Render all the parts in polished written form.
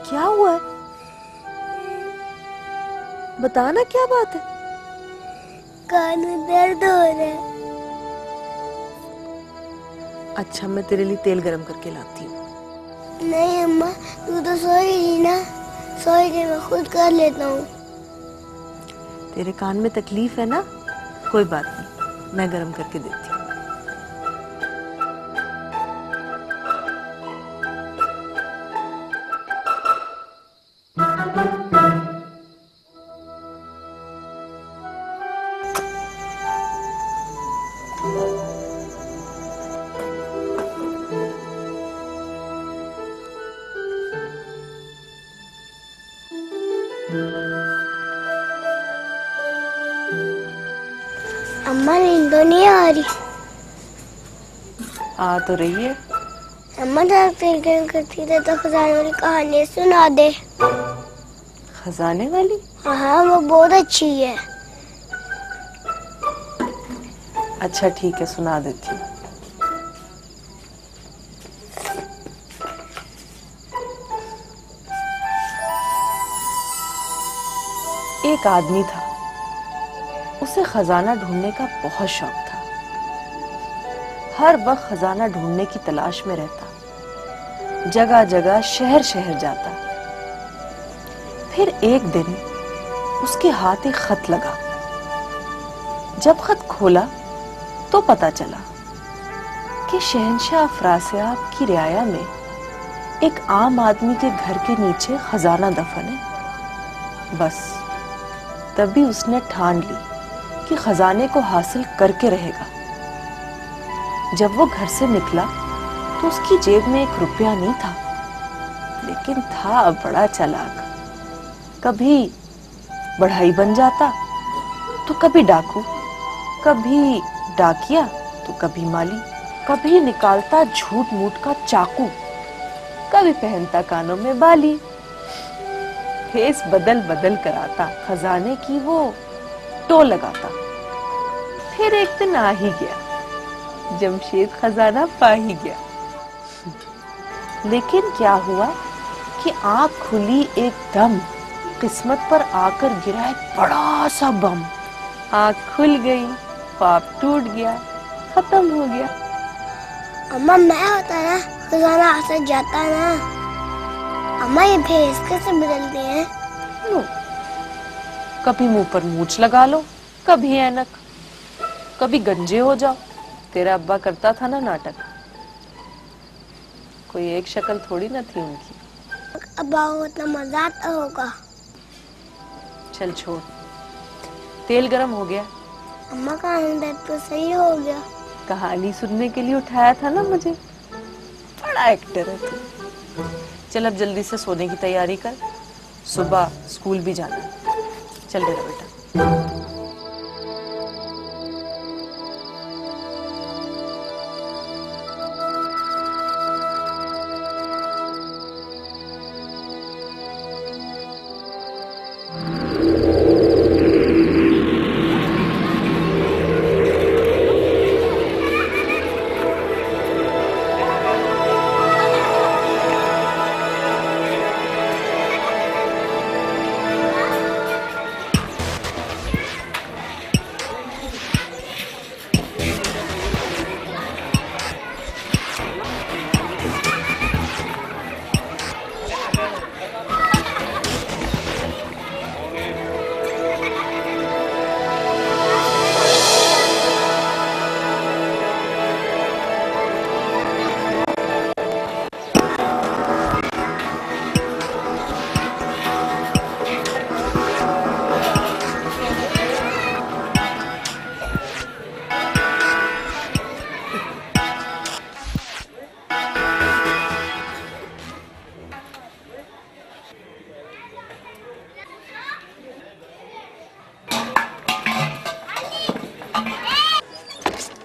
क्या हुआ है? बताना क्या बात है? कान में दर्द हो रहा है। अच्छा, मैं तेरे लिए तेल गरम करके लाती हूँ। नहीं अम्मा, तू तो सोई रही ना, सोई रही, मैं खुद कर लेता हूँ। तेरे कान में तकलीफ है ना? कोई बात नहीं, मैं गरम करके देती हूँ। अम्मा नींद तो नहीं आ रही। आ तो रही है। अम्मा जब तेल गरम करती थे तो खजाने वाली कहानी सुना दे। खजाने वाली? हाँ, वो बहुत अच्छी है। अच्छा ठीक है, सुना देती हूँ। एक आदमी था, उसे खजाना ढूंढने का बहुत शौक था। हर वक्त खजाना ढूंढने की तलाश में रहता, जगह जगह शहर शहर जाता। फिर एक दिन उसके हाथ एक खत लगा। जब खत खोला तो पता चला कि शहंशाह अफरासियाब की रियाया में एक आम आदमी के घर के नीचे खजाना दफन है। बस तभी उसने ठान ली कि खजाने को हासिल करके रहेगा। जब वो घर से निकला तो उसकी जेब में 1 रुपया नहीं था, लेकिन था बड़ा चालाक। कभी बढ़ई बन जाता तो कभी डाकू, कभी डाकिया तो कभी माली, कभी निकालता झूठ मूठ का चाकू, कभी पहनता कानों में बाली। फेस बदल बदल कर आता, खजाने की वो टो लगाता। फिर एक दिन आ ही गया, जमशेद खजाना पा ही गया। लेकिन क्या हुआ कि आंख खुली एकदम, किस्मत पर आकर गिरा एक बड़ा सा बम। आंख खुल गई, ख्वाब टूट गया, खत्म हो गया। अम्मा मैं होता ना, खजाना हासिल जाता ना। अम्मा ये भेस कैसे बदलते हैं? कभी मुंह पर मूछ लगा लो, कभी ऐनक, कभी गंजे हो जाओ। तेरा अब्बा करता था ना नाटक, कोई एक शक्ल थोड़ी ना थी उनकी। अब्बा को इतना मजा आता होगा। चल छोड़, तेल गरम हो गया। अम्मा का दर्द तो सही हो गया। कहानी सुनने के लिए उठाया था ना मुझे, बड़ा एक्टर है तू। चल अब जल्दी से सोने की तैयारी कर, सुबह स्कूल भी जाना है। चल मेरा बेटा।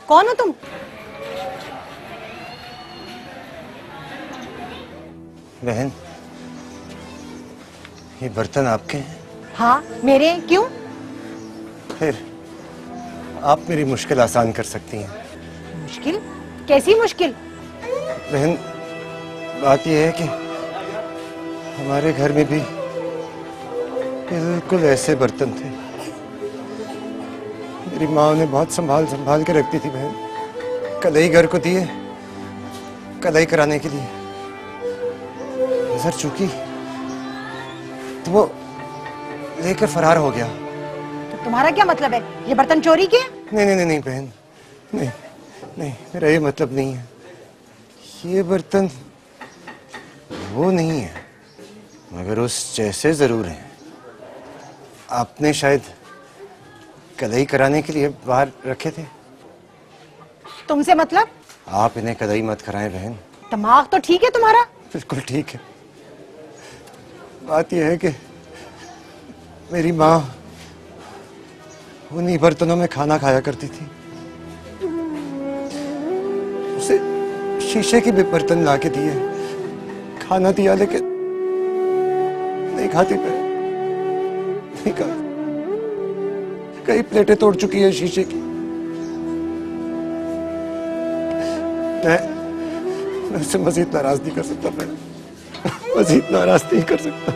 कौन हो तुम? बहन, ये बर्तन आपके हैं? हाँ मेरे हैं। क्यों? फिर आप मेरी मुश्किल आसान कर सकती हैं। मुश्किल? कैसी मुश्किल? बहन, बात यह है कि हमारे घर में भी बिल्कुल ऐसे बर्तन थे। मेरी माँ उन्हें बहुत संभाल संभाल के रखती थी बहन। कल घर को दिए कल कराने के लिए। नजर चूकी तो वो लेकर फरार हो गया। तो तुम्हारा क्या मतलब है? ये बर्तन चोरी के? नहीं नहीं नहीं नहीं बहन, नहीं नहीं, मेरा ये मतलब नहीं है। ये बर्तन वो नहीं है, मगर उस जैसे जरूर हैं। आपने शायद कलई कराने के लिए बाहर रखे थे। तुमसे मतलब? आप इन्हें कलई मत कराएं बहन। दिमाग तो ठीक है तुम्हारा? बिल्कुल ठीक है। बात यह है कि मेरी माँ उन्हीं बर्तनों में खाना खाया करती थी। उसे शीशे के भी बर्तन ला के दिए, खाना दिया, लेकिन नहीं खाती बहन, नहीं खाती। कई प्लेटें तोड़ चुकी है शीशे की। मैं उसे मजीद नाराज नहीं कर सकता बहन, मजीद नाराज नहीं कर सकता।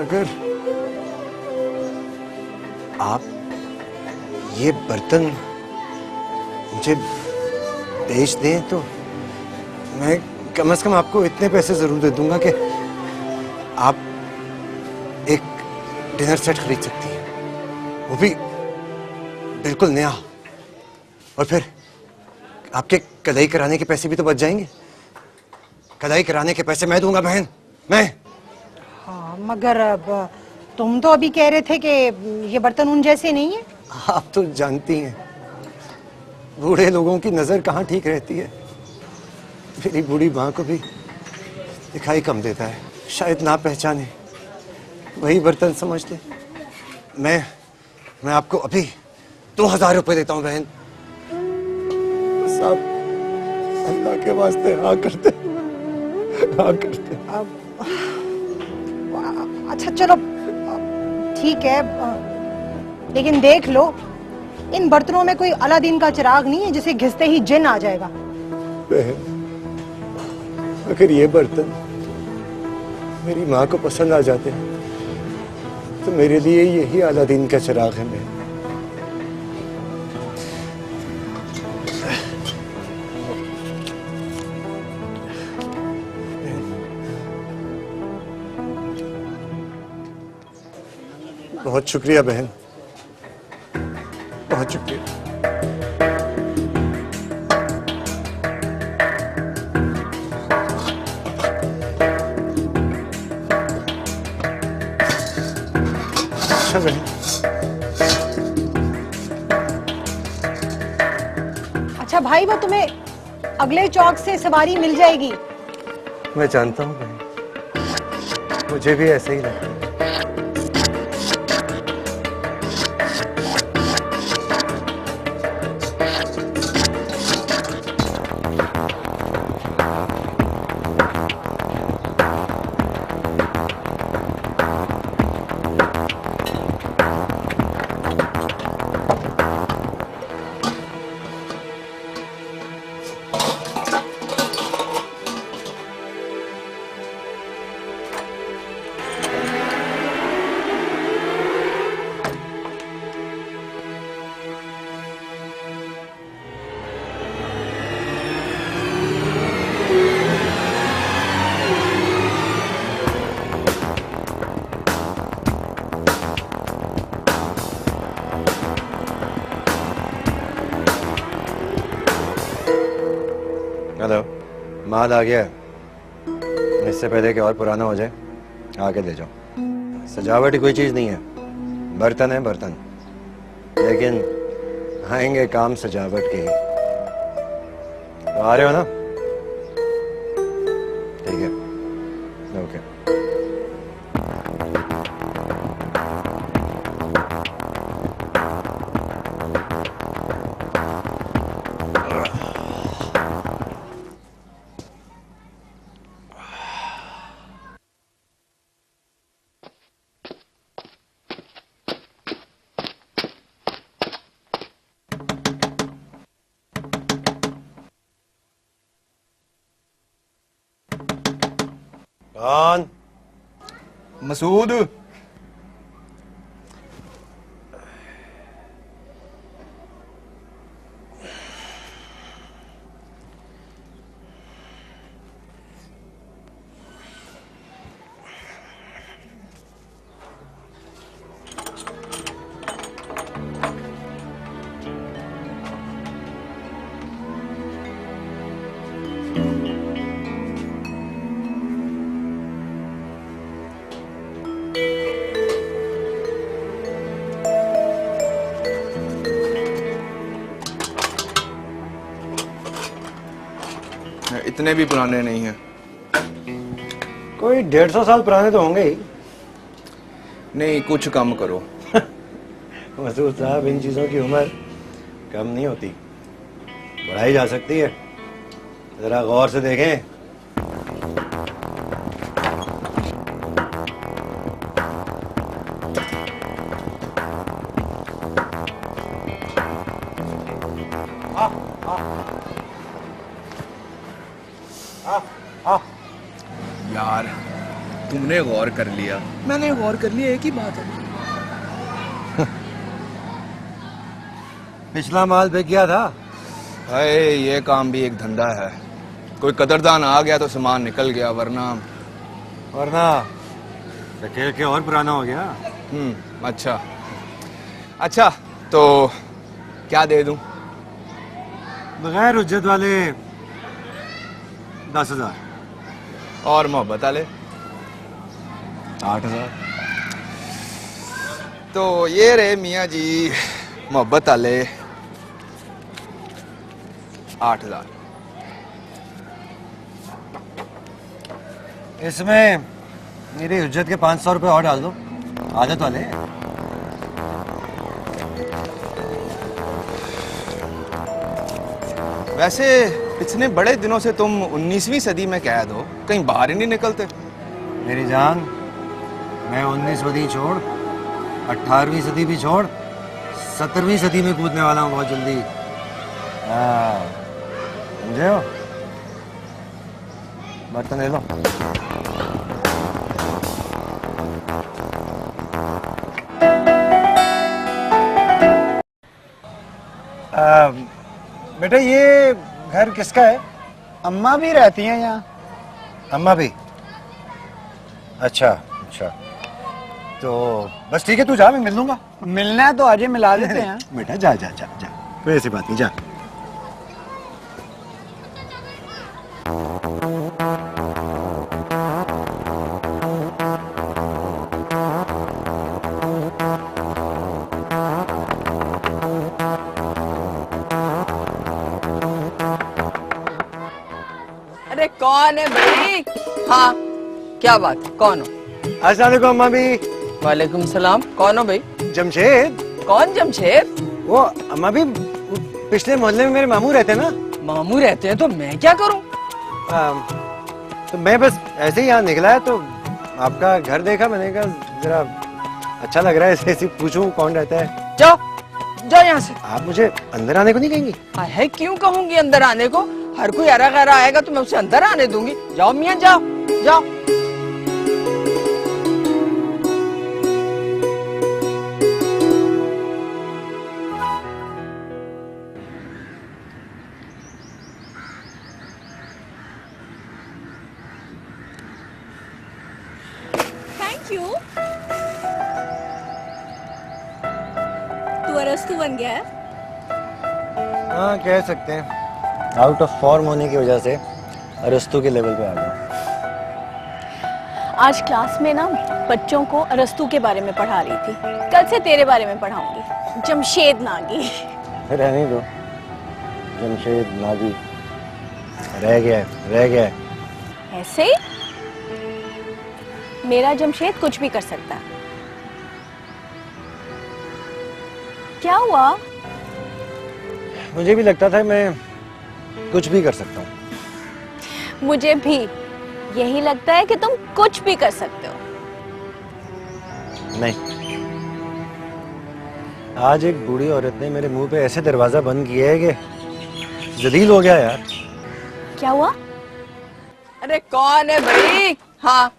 अगर आप ये बर्तन मुझे बेच दें तो मैं कम से कम आपको इतने पैसे जरूर दे दूंगा कि आप एक डिनर सेट खरीद सकती हैं, वो भी बिल्कुल नया। और फिर आपके कढ़ाई कराने के पैसे भी तो बच जाएंगे। कढ़ाई कराने के पैसे मैं दूंगा बहन, मैं। हाँ मगर अब तुम तो अभी कह रहे थे कि ये बर्तन उन जैसे नहीं है। आप तो जानती हैं बूढ़े लोगों की नजर कहाँ ठीक रहती है। मेरी बूढ़ी माँ को भी दिखाई कम देता है, शायद ना पहचाने, वही बर्तन समझ ले। मैं आपको अभी 2000 रुपए देता हूँ बहन। बस आप अल्लाह के वास्ते हाँ करते, हाँ करते। अच्छा चलो ठीक है, लेकिन देख लो इन बर्तनों में कोई अलादीन का चिराग नहीं है जिसे घिसते ही जिन आ जाएगा। बहन, अगर ये बर्तन मेरी माँ को पसंद आ जाते हैं तो मेरे लिए यही अलादीन का चिराग है। मैं बहुत शुक्रिया बहन, बहुत शुक्रिया। अच्छा बहन। अच्छा भाई, वो तुम्हें अगले चौक से सवारी मिल जाएगी। मैं जानता हूँ बहन, मुझे भी ऐसे ही लगता है। हेलो, माल आ गया है। इससे पहले कि और पुराना हो जाए आके ले जाओ। सजावट कोई चीज नहीं है, बर्तन है बर्तन, लेकिन आएंगे काम सजावट के ही। तो आ रहे हो ना? ठीक है, ओके। कौन? मसूद। इतने भी पुराने नहीं हैं। कोई 150 साल पुराने तो होंगे ही। नहीं, कुछ कम करो। मसूद साहब, इन चीजों की उम्र कम नहीं होती, बढ़ाई जा सकती है। जरा गौर से देखें। यार, तुमने गौर कर लिया, मैंने गौर कर लिया, एक ही बात है। पिछला माल बिक गया था। हाय, ये काम भी एक धंधा है। कोई कदरदान आ गया तो सामान निकल गया, वरना खेल के और पुराना हो गया। अच्छा अच्छा, तो क्या दे दूं? बगैर उज्जत वाले 10,000 और मोहब्बत वाले 8,000। तो ये रहे मियाँ जी, मोहब्बत वाले 8,000। इसमें मेरी उज्जत के 500 रुपए और डाल दो, आदत वाले। वैसे इतने बड़े दिनों से तुम 19वीं सदी में कैद हो, कहीं बाहर ही नहीं निकलते। मेरी जान, मैं 19 सदी छोड़ 18वीं सदी भी छोड़ 17वीं सदी में कूदने वाला हूँ बहुत जल्दी। समझे हो? बर्तन ले लो। बेटा, ये घर किसका है? अम्मा भी रहती हैं यहाँ। अम्मा भी? अच्छा अच्छा, तो बस ठीक है, तू जा, मैं मिल लूंगा। मिलना है तो आजे मिला देते हैं। बेटा जा जा जा जा, कोई ऐसी बात नहीं, जा। अरे कौन है भाई? हाँ, क्या बात है, कौन हो? अस्सलाम वालेकुम अम्मा भी। वालेकुम सलाम। कौन हो भाई? जमशेद। कौन जमशेद? वो अम्मा भी पिछले मोहल्ले में मेरे मामू रहते हैं ना। मामू रहते हैं तो मैं क्या करूं? तो मैं बस ऐसे ही यहाँ निकला है तो आपका घर देखा, मैंने कहा जरा अच्छा लग रहा है, ऐसे पूछूं कौन रहता है। जाओ जाओ यहाँ से। आप मुझे अंदर आने को नहीं कहेंगी? है, क्यों कहूंगी अंदर आने को? हर कोई हरा गहरा आएगा तो मैं उसे अंदर आने दूंगी। जाओ मियाँ, जाओ जाओ। Thank you. तू अरस्तु बन गया है। हाँ, कह सकते हैं। आउट ऑफ फॉर्म होने की वजह से अरस्तु के लेवल पे आ गया। आज क्लास में ना बच्चों को अरस्तु के बारे में पढ़ा रही थी, कल से तेरे बारे में पढ़ाऊंगी, जमशेद नागी। रहने दो, जमशेद नागी रह गया है। ऐसे ही मेरा जमशेद कुछ भी कर सकता है। क्या हुआ? मुझे भी लगता था मैं कुछ भी कर सकता हूँ। मुझे भी यही लगता है कि तुम कुछ भी कर सकते हो। नहीं, आज एक बूढ़ी औरत ने मेरे मुंह पे ऐसे दरवाजा बंद किया है कि जलील हो गया यार। क्या हुआ? अरे कौन है भाई? हाँ,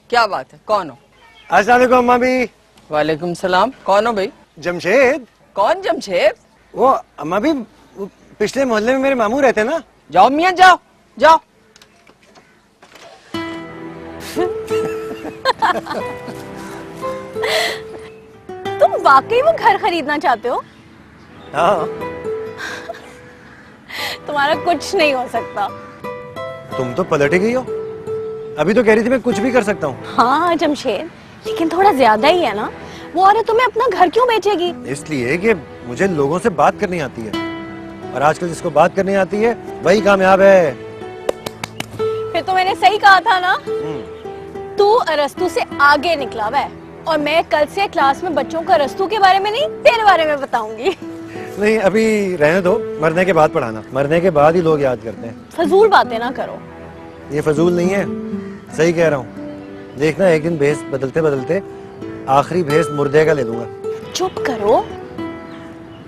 क्या बात है, कौन हो? अस्सलाम वालेकुम अम्मा भी। वालेकुम सलाम। कौन हो भाई? जमशेद। कौन जमशेद? वो अम्मा भी वो पिछले मोहल्ले में मेरे मामू रहते हैं ना। जाओ मियाँ, जाओ जाओ। तुम वाकई वो घर खरीदना चाहते हो? हाँ। तुम्हारा कुछ नहीं हो सकता। तुम तो पलट ही गई हो, अभी तो कह रही थी मैं कुछ भी कर सकता हूँ। हाँ जमशेद, लेकिन थोड़ा ज्यादा ही है ना। वो औरत तुम्हें अपना घर क्यों बेचेगी? इसलिए कि मुझे लोगों से बात करनी आती है, और आजकल जिसको बात करनी आती है वही कामयाब है। फिर तो मैंने सही कहा था ना। तू अरस्तू से आगे निकला वै, और मैं कल से क्लास में बच्चों को अरस्तू के बारे में नहीं, तेरे बारे में बताऊंगी। नहीं अभी रहने दो, मरने के बाद पढ़ाना। मरने के बाद ही लोग याद करते हैं। फजूल बातें ना करो। ये फजूल नहीं है, सही कह रहा हूँ। देखना एक दिन भेस बदलते बदलते आखिरी भेस मुर्दे का ले लूंगा। चुप करो।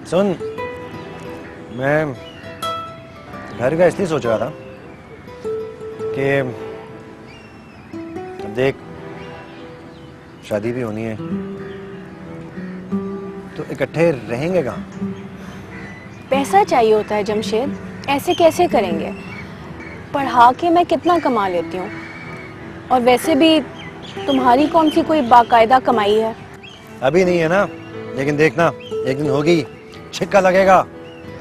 सुन, मैं घर का इसलिए सोच रहा था कि अब देख शादी भी होनी है, तो इकट्ठे रहेंगे कहाँ? पैसा चाहिए होता है जमशेद, ऐसे कैसे करेंगे? पढ़ा के मैं कितना कमा लेती हूँ, और वैसे भी तुम्हारी कौन सी कोई बाकायदा कमाई है? अभी नहीं है ना, लेकिन देखना एक दिन होगी, छिक्का लगेगा।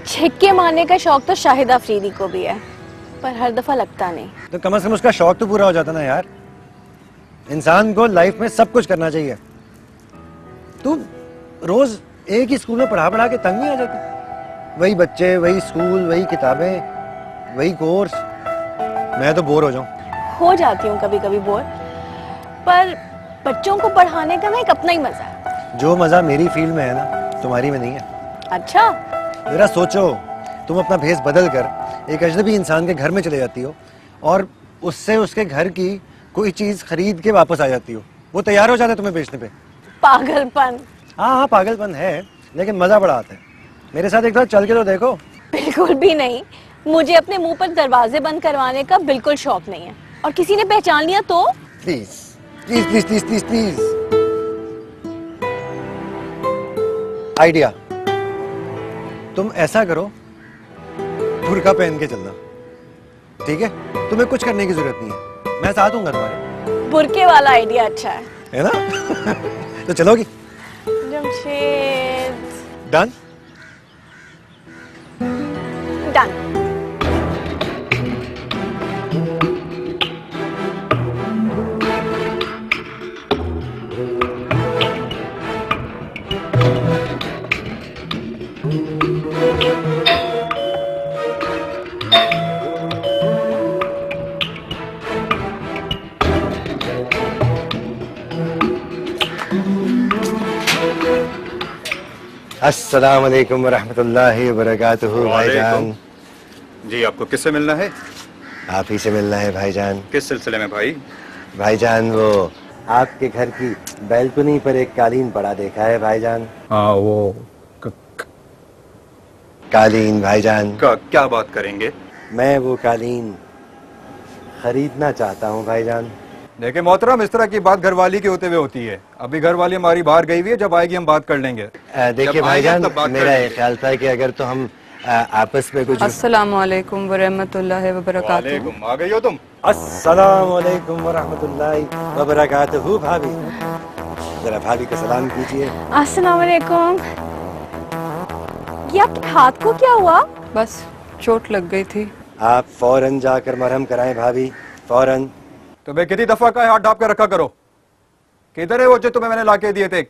छिक्के मारने का शौक तो शाहिद अफरीदी को भी है, पर हर दफा लगता नहीं। तो कम से कम उसका शौक तो पूरा हो जाता ना यार। इंसान को लाइफ में सब कुछ करना चाहिए। तू रोज एक ही स्कूल में पढ़ा पढ़ा के तंग नहीं आ जाती? वही बच्चे, वही स्कूल, वही किताबें, वही कोर्स। मैं तो बोर हो जाऊं। हो जाती हूँ कभी कभी बोर, पर बच्चों को पढ़ाने का ना एक अपना ही मजा है। जो मजा मेरी फील्ड में है ना, तुम्हारी में नहीं है। अच्छा? जरा सोचो, तुम अपना भेस बदल कर एक अजनबी इंसान के घर में चले जाती हो, और उससे उसके घर की कोई चीज खरीद के वापस आ जाती हो। वो तैयार हो जाता है तुम्हें बेचने पे। पागलपन। हाँ हाँ, पागलपन है, लेकिन मजा बड़ा आता है। मेरे साथ एक बार चल के तो देखो। बिल्कुल भी नहीं। मुझे अपने मुंह पर दरवाजे बंद करवाने का बिल्कुल शौक नहीं है, और किसी ने पहचान लिया तो? Please please please please please please. Idea, तुम ऐसा करो, बुर्का पहन के चलना, ठीक है? तुम्हें कुछ करने की जरूरत नहीं है, मैं साथ दूंगा तुम्हारे। बुरके वाला आइडिया अच्छा है ना? तो चलोगी? जमशेद। डन? डन। अस्सलाम वालेकुम वरहमतुल्लाहि वबरकातुहू भाईजान। जी, आपको किससे मिलना है? आप ही से मिलना है भाईजान। किस सिलसिले में भाई? भाईजान वो आपके घर की बैल्कनी पर एक कालीन पड़ा देखा है भाईजान। हाँ, वो कालीन भाईजान। क्या बात करेंगे? मैं वो कालीन खरीदना चाहता हूँ भाईजान। देखिए मोहतरम, इस तरह की बात घरवाली के होते हुए होती है। अभी घरवाली हमारी बाहर गई हुई है, जब आएगी हम बात कर लेंगे। देखिए भाईजान, मेरा ये ख्याल था कि अगर तो हम आपस में कुछ। अस्सलाम वालेकुम वरहमतुल्लाहि वबरकातुहू। वालेकुम, आ गई हो तुम? अस्सलाम वालेकुम वरहमतुल्लाहि वबरकातुहू। भाभी, जरा भाभी को सलाम कीजिए। अस्सलाम वालेकुम। ये आपके हाथ को क्या हुआ? बस चोट लग गई थी। आप फौरन जाकर मरहम कराएं भाभी, फौरन। तो भाई कितनी दफा का हाथ ढाप कर रखा करो। किधर है वो जो तुम्हें मैंने लाके दिए थे?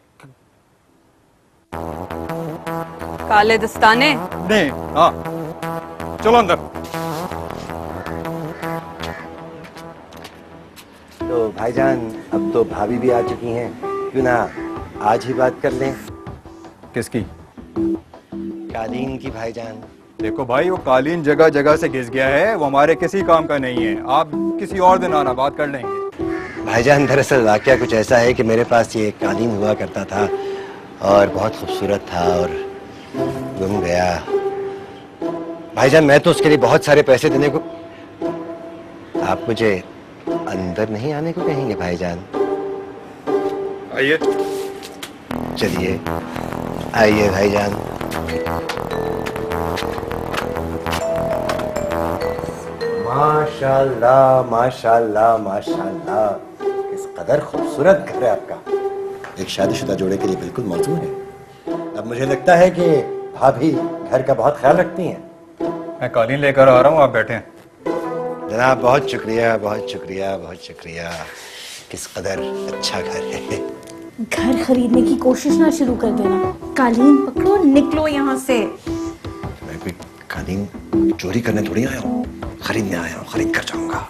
काले दस्ताने? नहीं। हाँ, चलो अंदर। तो भाईजान, अब तो भाभी भी आ चुकी हैं, क्यों ना आज ही बात कर लें? किसकी? कालीन की भाईजान। देखो भाई, वो कालीन जगह जगह से घिस गया है, वो हमारे किसी काम का नहीं है। आप किसी और दिन आना, बात कर लेंगे। भाईजान, दरअसल वाकया कुछ ऐसा है कि मेरे पास ये कालीन हुआ करता था, और बहुत खूबसूरत था, और गुम गया। भाईजान, मैं तो उसके लिए बहुत सारे पैसे देने को। आप मुझे अंदर नहीं आने को कहेंगे भाईजान? आइए। चलिए आइए भाईजान। माशाल्लाह माशाल्लाह माशाल्लाह, किस कदर खूबसूरत घर है आपका। एक शादीशुदा जोड़े के लिए बिल्कुल मौजूद है। अब मुझे लगता है कि भाभी घर का बहुत ख्याल रखती हैं। मैं कालीन लेकर आ रहा हूँ, आप बैठे हैं। जनाब बहुत शुक्रिया बहुत शुक्रिया बहुत शुक्रिया। किस कदर अच्छा घर है। घर खरीदने की कोशिश ना शुरू कर देना। कालीन पकड़ो, निकलो यहाँ से। मैं कोई कालीन चोरी करने थोड़ी आया हूँ, खरीदने आया हूँ, खरीद कर जाऊंगा।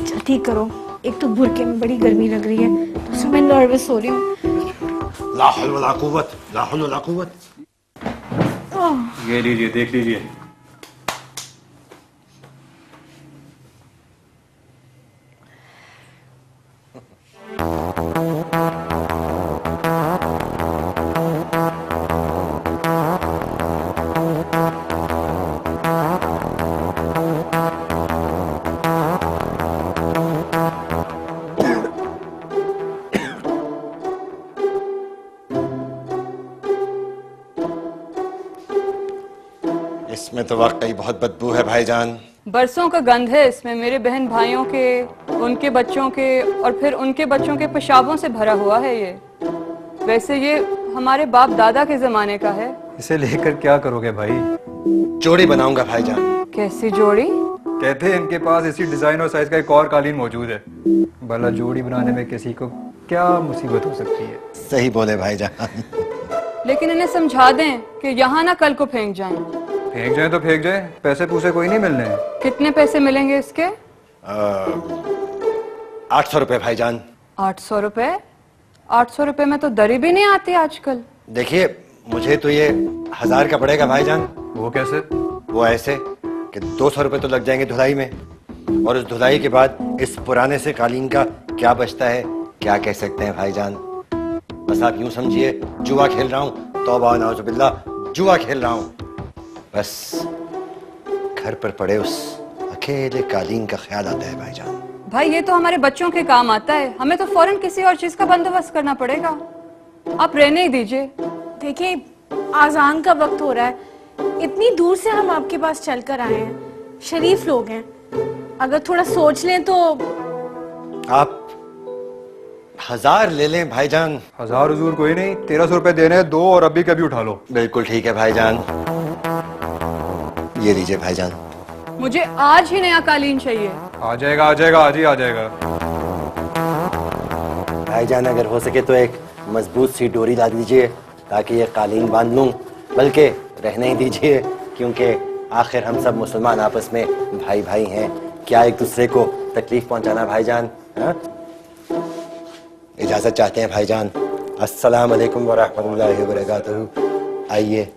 जल्दी करो, एक तो बुरके में बड़ी गर्मी लग रही है, दूसरा मैं नर्वस हो रही हूँ। ला हौल वला कुव्वत, ला हौल वला कुव्वत। ये लीजिए, देख लीजिए। इसमें तो वाकई बहुत बदबू है भाईजान। बरसों का गंध है इसमें, मेरे बहन भाइयों के, उनके बच्चों के और फिर उनके बच्चों के पेशाबों से भरा हुआ है ये। वैसे ये हमारे बाप दादा के जमाने का है। इसे लेकर क्या करोगे भाई? जोड़ी बनाऊंगा भाईजान। कैसी जोड़ी? कहते हैं इनके पास इसी डिजाइन और साइज का एक और कालीन मौजूद है। भला जोड़ी बनाने में किसी को क्या मुसीबत हो सकती है? सही बोले भाईजान। लेकिन इन्हें समझा दें कि यहाँ ना कल को फेंक जाएं। फेंक जाए तो फेंक जाए, पैसे पूसे कोई नहीं मिलने हैं। कितने पैसे मिलेंगे इसके? 800 रुपए भाईजान। 800 रुपए? 800 रुपए में तो दरी भी नहीं आती आजकल। देखिए मुझे तो ये 1000 का पड़ेगा भाईजान। वो कैसे? वो ऐसे कि 200 रुपए तो लग जाएंगे धुलाई में, और उस धुलाई के बाद इस पुराने से कालीन का क्या बचता है क्या कह सकते हैं भाईजान। बस आप यूं समझिए जुआ खेल रहा हूँ, तौबा नाउजुबिल्लाह, जुआ खेल रहा हूँ। बस घर पर पड़े उस अकेले कालीन का ख्याल आता है भाईजान। भाई ये तो हमारे बच्चों के काम आता है, हमें तो फौरन किसी और चीज का बंदोबस्त करना पड़ेगा। आप रहने ही दीजिए। देखिए, आजान का वक्त हो रहा है, इतनी दूर से हम आपके पास चलकर आए हैं, शरीफ लोग हैं, अगर थोड़ा सोच लें तो। आप 1000 ले लें भाईजान। 1000 हुजूर कोई नहीं, 1300 रुपए देने हैं, दो और अभी कभी उठा लो। बिल्कुल ठीक है भाईजान, ये लीजिए भाईजान। मुझे आज ही नया कालीन चाहिए। आ जाएगा आ जाएगा, आज ही आ जाएगा। भाईजान अगर हो सके तो एक मजबूत सी डोरी ला दीजिए ताकि ये कालीन बांध लूं, बल्कि रहने ही दीजिए, क्योंकि आखिर हम सब मुसलमान आपस में भाई भाई हैं, क्या एक दूसरे को तकलीफ पहुंचाना भाईजान। हाँ? इजाजत चाहते हैं भाईजान। अस्सलाम वालेकुम व रहमतुल्लाहि व बरकातहू। आइए।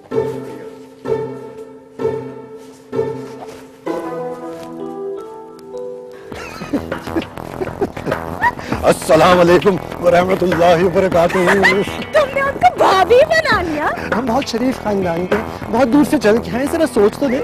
अस्सलाम वालेकुम व रहमतुल्लाहि व बरकातहू। तुमने उनको भाभी बना लिया। हम बहुत शरीफ खानदान के, बहुत दूर से चल के आए, जरा सोच तो दे।